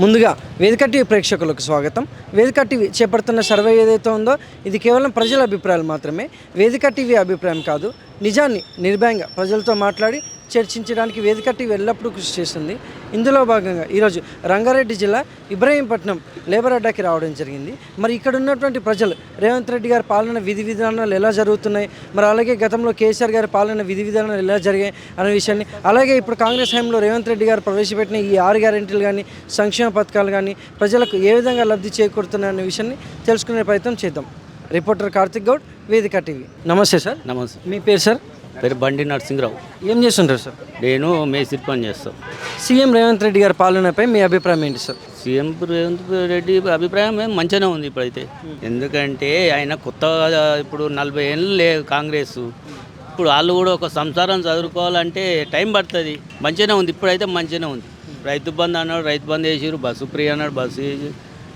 ముందుగా వేదిక టీవీ ప్రేక్షకులకు స్వాగతం. వేదిక టీవీ చేపడుతున్న సర్వే ఏదైతే ఉందో ఇది కేవలం ప్రజల అభిప్రాయాలు మాత్రమే. వేదిక టీవీ అభిప్రాయం కాదు. నిజాన్ని నిర్భయంగా ప్రజలతో మాట్లాడి చర్చించడానికి వేదిక టీవీ ఎల్లప్పుడూ కృషి చేస్తుంది. ఇందులో భాగంగా ఈరోజు రంగారెడ్డి జిల్లా ఇబ్రహీంపట్నం లేబర్ అడ్డాకి రావడం జరిగింది. మరి ఇక్కడ ఉన్నటువంటి ప్రజలు రేవంత్ రెడ్డి గారి పాలన విధి విధానాలు ఎలా జరుగుతున్నాయి, మరి అలాగే గతంలో కేసీఆర్ గారి పాలన విధి విధానాలు ఎలా జరిగాయి అనే విషయాన్ని, అలాగే ఇప్పుడు కాంగ్రెస్ హయాంలో రేవంత్ రెడ్డి గారు ప్రవేశపెట్టిన ఈ 6 గ్యారెంటీలు కానీ సంక్షేమ పథకాలు కానీ ప్రజలకు ఏ విధంగా లబ్ధి చేకూరుతున్నాయి అనే విషయాన్ని తెలుసుకునే ప్రయత్నం చేద్దాం. రిపోర్టర్ కార్తిక్ గౌడ్, వేదిక టీవీ. నమస్తే సార్. నమస్తే. మీ పేరు సార్? పేరు బండి నరసింహరావు. ఏం చేస్తుంటారు సార్? నేను మేస్త్రి పని చేస్తాను. సీఎం రేవంత్ రెడ్డి గారి పాలనపై మీ అభిప్రాయం ఏంటి సార్? సీఎం రేవంత్ రెడ్డి అభిప్రాయం మంచిగానే ఉంది ఇప్పుడైతే. ఎందుకంటే ఆయన కొత్తగా ఇప్పుడు 40 ఏళ్ళు లేదు కాంగ్రెస్. ఇప్పుడు వాళ్ళు కూడా ఒక సంసారం చదువుకోవాలంటే టైం పడుతుంది. మంచిగానే ఉంది ఇప్పుడైతే, మంచిగానే ఉంది. రైతు బంధు అన్నాడు, రైతు బంధు వేసారు. బస్సు ఫ్రీ అన్నాడు, బస్సు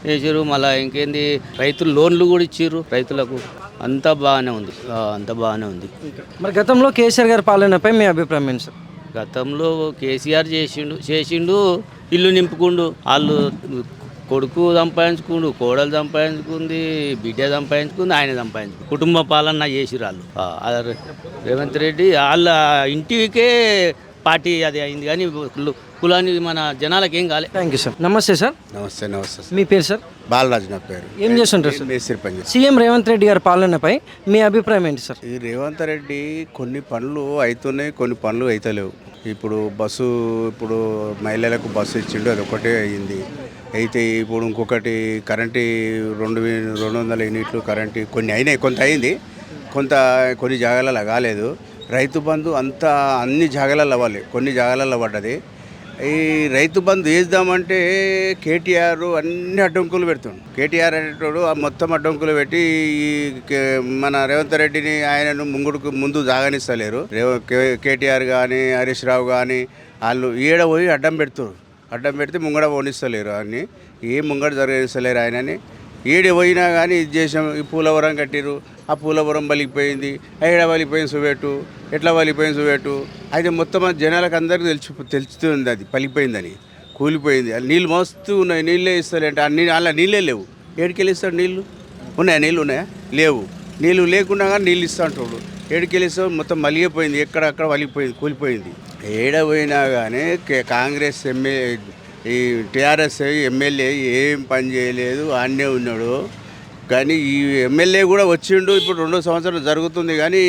వేసారు. మళ్ళీ ఇంకేంది, రైతులు లోన్లు కూడా ఇచ్చారు రైతులకు. అంతా బాగానే ఉంది, అంతా బాగానే ఉంది. మరి గతంలో కేసీఆర్ గారి పాలనపై మీ అభిప్రాయం ఏంటి సార్? గతంలో కేసీఆర్ చేసిండు ఇల్లు నింపుకుండు. వాళ్ళు కొడుకు సంపాదించుకుండు, కోడలు సంపాదించుకుంది, బిడ్డ సంపాదించుకుంది, ఆయన సంపాదించుకుంది. కుటుంబ పాలన చేసిరు వాళ్ళు. రేవంత్ రెడ్డి వాళ్ళ ఇంటికే పార్టీ అది అయింది, కానీ కులాన్ని మన జనాలకు ఏం కాలే. Thank you sir. నమస్తే సార్. నమస్తే. నమస్తే. మీ పేరు సార్? బాలరాజు నా పేరు. ఏం చేస్తుంటారు సార్? మేస్త్రి పని చేస్తాను. సీఎం రేవంత్ రెడ్డి గారి పాలనపై మీ అభిప్రాయం ఏంటి సార్? ఈ రేవంత్ రెడ్డి కొన్ని పనులు అవుతున్నాయి, కొన్ని పనులు అవుతలేవు. ఇప్పుడు మహిళలకు బస్సు ఇచ్చిండు, అది ఒకటే అయ్యింది. అయితే ఇప్పుడు ఇంకొకటి కరెంటు 200 యూనిట్లు కరెంటు కొన్ని అయినాయి, కొంత అయింది, కొన్ని జాగాలలో కాలేదు. రైతు బంధు అంతా అన్ని జాగాలలో అవ్వాలి, కొన్ని జాగాలలో పడ్డది. ఈ రైతు బంధు వేద్దామంటే కేటీఆర్ అన్ని అడ్డంకులు పెడుతుండు. కేటీఆర్ అనేటోడు మొత్తం అడ్డంకులు పెట్టి మన రేవంత్ రెడ్డిని ఆయనను ముందు జాగనిస్తలేరు. కేటీఆర్ కానీ హరీష్ రావు కానీ వాళ్ళు ఈడ పోయి అడ్డం పెడితే ముంగడ పోనిస్తలేరు. అన్ని ఏం ముంగడ జరగనిస్తలేరు ఆయనని. ఏడు పోయినా కానీ ఇది చేసాం. ఈ పూలవరం కట్టిరు, ఆ పూలవరం బలిగిపోయింది, ఏడ బలిపోయింది సువేటు, ఎట్లా బలిపోయింది సువేటు. అయితే మొత్తం జనాలకు అందరికీ తెలుస్తుంది అది పలిపోయిందని, కూలిపోయింది. నీళ్ళు మస్తు ఉన్నాయి, నీళ్ళే ఇస్తారంటే అలా నీళ్ళే లేవు. ఏడుకెళ్ళి ఇస్తాడు నీళ్ళు? ఉన్నాయా? నీళ్ళు ఉన్నాయా? లేవు. నీళ్ళు లేకుండా కానీ నీళ్ళు ఇస్తా అంటాడు. ఏడుకెళ్ళి ఇస్తాడు? మొత్తం మలిగిపోయింది, ఎక్కడక్కడ వలిగిపోయింది, కూలిపోయింది. ఏడ పోయినా కానీ కాంగ్రెస్ ఈ టీఆర్ఎస్ ఎమ్మెల్యే ఏం పని చేయలేదు, ఆడనే ఉన్నాడు. కానీ ఈ ఎమ్మెల్యే కూడా వచ్చిండు, ఇప్పుడు 2 సంవత్సరాలు జరుగుతుంది, కానీ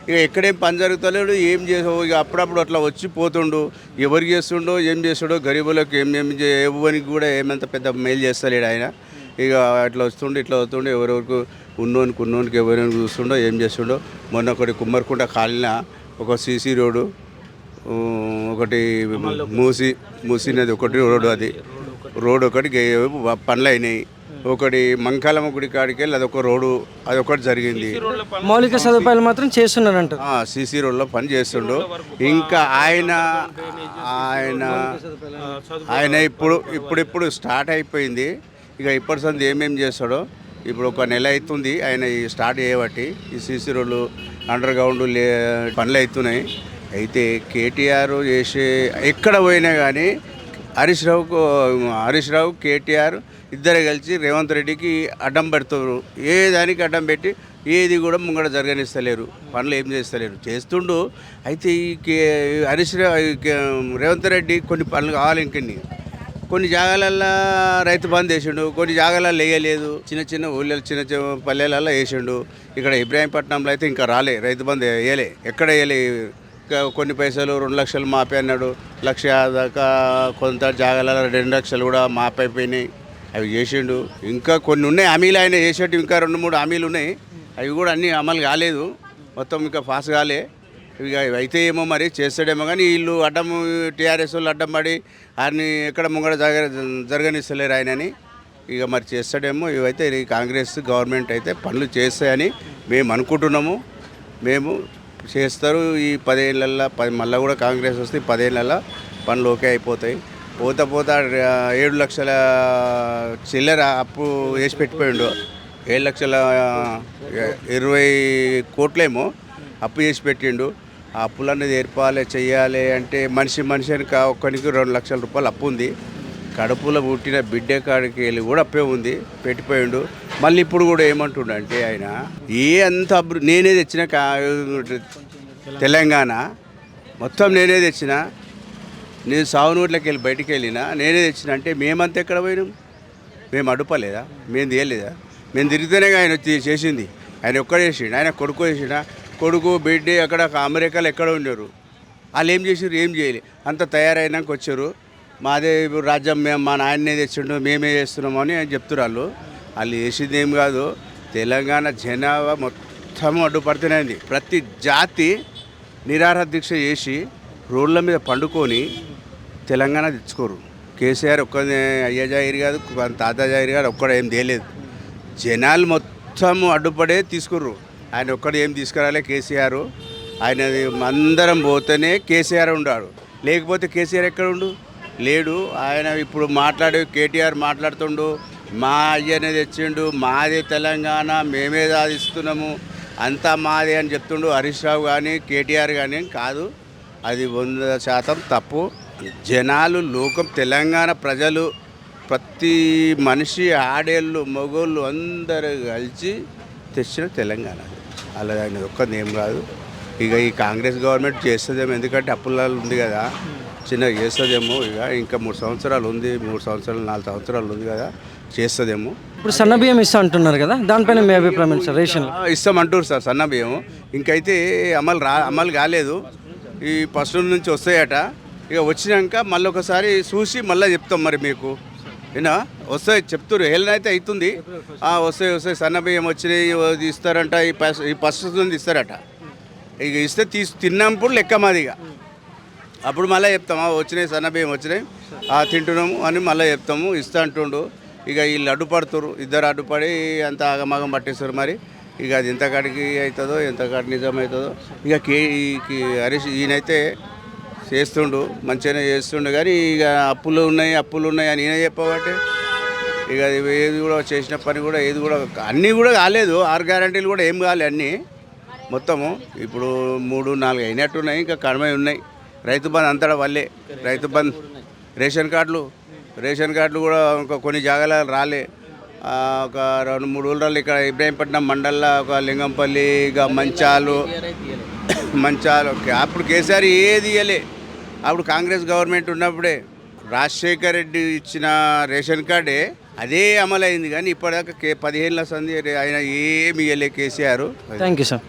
ఇక ఎక్కడేం పని జరుగుతలేడు, ఏం చేసావు. ఇక అప్పుడప్పుడు అట్లా వచ్చి పోతుండు. ఎవరికి చేస్తుండో ఏం చేస్తాడో, గరీబులకు ఎవరికి కూడా ఏమంత పెద్ద మేలు చేస్తలేడు ఆయన. ఇక అట్లా ఇట్లా వస్తుండే ఎవరెవరికి ఉన్నోనికి ఎవరైనా చూస్తుండో ఏం చేస్తుండో. మొన్న ఒకటి కుమ్మరికుంట కాలిన ఒక సీసీ రోడ్డు, ఒకటి మూసినది ఒకటి రోడ్డు ఒకటి పనులు అయినాయి. ఒకటి మంకాలమ్మ గుడి కాడికి వెళ్ళి అదొక రోడ్డు, అదొకటి జరిగింది. మౌలిక సదుపాయాలు మాత్రం చేస్తున్నారంట. సీసీ రోడ్లో పని చేస్తుండు. ఇంకా ఆయన ఇప్పుడు స్టార్ట్ అయిపోయింది. ఇక ఇప్పటి సంది ఏమేమి చేస్తాడో. ఇప్పుడు 1 నెల అవుతుంది ఆయన స్టార్ట్ చేయబట్టి. ఈ సీసీ రోడ్లు అండర్ గ్రౌండ్ పనులు అవుతున్నాయి. అయితే కేటీఆర్ చేసే ఎక్కడ పోయినా కానీ హరీష్ రావు కేటీఆర్ ఇద్దరే కలిసి రేవంత్ రెడ్డికి అడ్డం పెడుతున్నారు. ఏ దానికి అడ్డం పెట్టి ఏది కూడా ముంగడ జరగనిస్తలేరు, పనులు ఏం చేస్తుండు. అయితే ఈ రేవంత్ రెడ్డి కొన్ని పనులు కావాలి. కొన్ని జాగాలల్లో రైతు బంధు వేసిండు, కొన్ని జాగాలలో వేయలేదు. చిన్న ఊళ్ళో చిన్న పల్లెలలో వేసిండు. ఇక్కడ ఇబ్రాహీంపట్నంలో అయితే ఇంకా రాలే, రైతు బంధు వేయలే, ఎక్కడ వేయలే. కొన్ని పైసలు 2 లక్షలు మాపే అన్నాడు, 1 లక్ష దాకా. కొంత జాగాలలో 2 లక్షలు కూడా మాపైపోయినాయి, అవి చేసిండు. ఇంకా కొన్ని ఉన్నాయి హామీలు ఆయన చేసేట్టు, ఇంకా 2-3 హామీలు ఉన్నాయి. అవి కూడా అన్నీ అమలు కాలేదు, మొత్తం ఇంకా పాస్ కాలే. ఇక అయితే ఏమో మరి చేస్తాడేమో. కానీ వీళ్ళు టీఆర్ఎస్ వాళ్ళు అడ్డం పడి ఆయన్ని ఎక్కడ ముంగడ జరగనిస్తలేరు ఆయనని. ఇక మరి చేస్తాడేమో. ఇవైతే కాంగ్రెస్ గవర్నమెంట్ అయితే పనులు చేస్తాయని మేము అనుకుంటున్నాము. మేము చేస్తారు ఈ 10 ఏళ్ళల్లో. మళ్ళీ కూడా కాంగ్రెస్ వస్తే 10 ఏళ్ళల్లో పనులు ఓకే అయిపోతాయి. పోతా 7 లక్షల చిల్లర అప్పు వేసి పెట్టిపోయిండు. 7,20 కోట్లేమో అప్పు చేసి పెట్టిండు. ఆ అప్పులన్నీ తీర్పాలి, చెయ్యాలి అంటే మనిషికి ఒక్కరికి 2 లక్షల రూపాయలు అప్పు ఉంది. కడుపులో పుట్టిన బిడ్డ కాడికి వెళ్ళి కూడా అప్పే ఉంది పెట్టిపోయిండు. మళ్ళీ ఇప్పుడు కూడా ఏమంటుండ అంటే ఆయన అంత నేనే తెచ్చిన తెలంగాణ మొత్తం నేనే తెచ్చిన, నేను సావునూట్లోకి వెళ్ళి బయటికి వెళ్ళినా నేనే తెచ్చిన అంటే మేమంతా ఎక్కడ పోయినాం? మేము అడుపలేదా? మేము తీయలేదా? మేము తిరిగితేనే ఆయన చేసింది. ఆయన ఒక్కడ చేసిండు, ఆయన కొడుకు చేసిన కొడుకు బిడ్డ అక్కడ అమెరికాలో ఎక్కడ ఉన్నారు. వాళ్ళు ఏం చేసారు? ఏం చేయలే. అంత తయారైనాక వచ్చారు. మాదే రాజ్యం, మేము మా నాయనే తెచ్చిండు, మేమే చేస్తున్నాము అని చెప్తున్నారు. వాళ్ళు చేసింది ఏం కాదు. తెలంగాణ జనాభా మొత్తం అడ్డుపడుతున్నది. ప్రతి జాతి నిరాహార దీక్ష చేసి రోడ్ల మీద పండుకొని తెలంగాణ తెచ్చుకోరు. కేసీఆర్ ఒక్కనే అయ్యజాయిరు కాదు, తాతాజాయిరు కాదు, ఒక్కడ ఏం తేలేదు. జనాలు మొత్తం అడ్డుపడే తీసుకుర్రు. ఆయన ఒక్కడు ఏం తీసుకురాలే కేసీఆర్. ఆయన అందరం పోతేనే కేసీఆర్ ఉన్నాడు, లేకపోతే కేసీఆర్ ఎక్కడ ఉండు? లేడు. ఆయన ఇప్పుడు కేటీఆర్ మాట్లాడుతుండు, మా అయ్యనే తెచ్చిండు, మాదే తెలంగాణ, మేమే సాధిస్తున్నాము, అంతా మాదే అని చెప్తుండు. హరీష్ రావు కానీ కేటీఆర్ కానీ కాదు, అది 100% తప్పు. జనాలు లోకం తెలంగాణ ప్రజలు ప్రతి మనిషి ఆడేళ్ళు మగోళ్ళు అందరూ కలిసి తెచ్చిన తెలంగాణ. అలా ఆయన ఒక్కది ఏం కాదు. ఇక ఈ కాంగ్రెస్ గవర్నమెంట్ చేస్తుందేమో, ఎందుకంటే అప్పులలో ఉంది కదా, చిన్నగా చేస్తుందేమో. ఇక ఇంకా 3 సంవత్సరాలు ఉంది, 3 సంవత్సరాలు 4 సంవత్సరాలు ఉంది కదా, చేస్తుందేమో. ఇప్పుడు సన్న బియ్యం ఇస్తా అంటున్నారు కదా, దానిపైన మీ అభిప్రాయం ఏంటి సార్? రేషన్ ఇస్తామంటారు సార్ సన్న బియ్యం. ఇంకైతే అమలు కాలేదు. ఈ ఫస్ట్ నుంచి వస్తాయట. ఇక వచ్చినాక మళ్ళీ ఒకసారి చూసి మళ్ళీ చెప్తాం మరి మీకు. ఏనా వస్తాయి చెప్తారు, హెల్త్ అయితే అవుతుంది. వస్తాయి సన్న బియ్యం వచ్చినాయి ఇస్తారంట. ఈ ఫస్ట్ నుంచి ఇస్తారట. ఇక ఇస్తే తిన్నప్పుడు లెక్క మాదిగా. అప్పుడు మళ్ళీ చెప్తాము వచ్చినాయి సన్న బియ్యం వచ్చినాయి తింటున్నాము అని మళ్ళీ చెప్తాము. ఇస్తా అంటుండు. ఇక వీళ్ళు అడ్డుపడుతురు, ఇద్దరు అడ్డుపడి అంత ఆగమాగం పట్టేస్తారు. మరి ఇక అది ఎంతకాడికి అవుతుందో ఎంతకాడికి నిజం అవుతుందో. ఇక హరీష్ ఈయనైతే చేస్తుండు, మంచిగానే చేస్తుండు. కానీ ఇక అప్పులు ఉన్నాయి అని ఈయన చెప్పబట్టే ఇక ఏది కూడా చేసిన పని కూడా ఏది కూడా అన్నీ కూడా కాలేదు. 6 గ్యారంటీలు కూడా ఏం కాలే అన్నీ మొత్తము. ఇప్పుడు 3, 4 అయినట్టున్నాయి, ఇంకా కడమై ఉన్నాయి. రైతు బంధు అంతటా వల్లే. రైతు బంధు రేషన్ కార్డులు కూడా ఇంకా కొన్ని జాగాలు రాలే. ఒక 2-3 ఊళ్ళలో ఇక్కడ ఇబ్రాహీంపట్నం మండల్లో ఒక లింగంపల్లి, ఇక మంచాలు అప్పుడు కేసీఆర్ ఏది ఇవ్వలే. అప్పుడు కాంగ్రెస్ గవర్నమెంట్ ఉన్నప్పుడే రాజశేఖర్ రెడ్డి ఇచ్చిన రేషన్ కార్డే అదే అమలైంది. కానీ ఇప్పటిదాకా 15 సంది ఆయన ఏమి ఇవ్వలే కేసీఆర్. Thank you sir.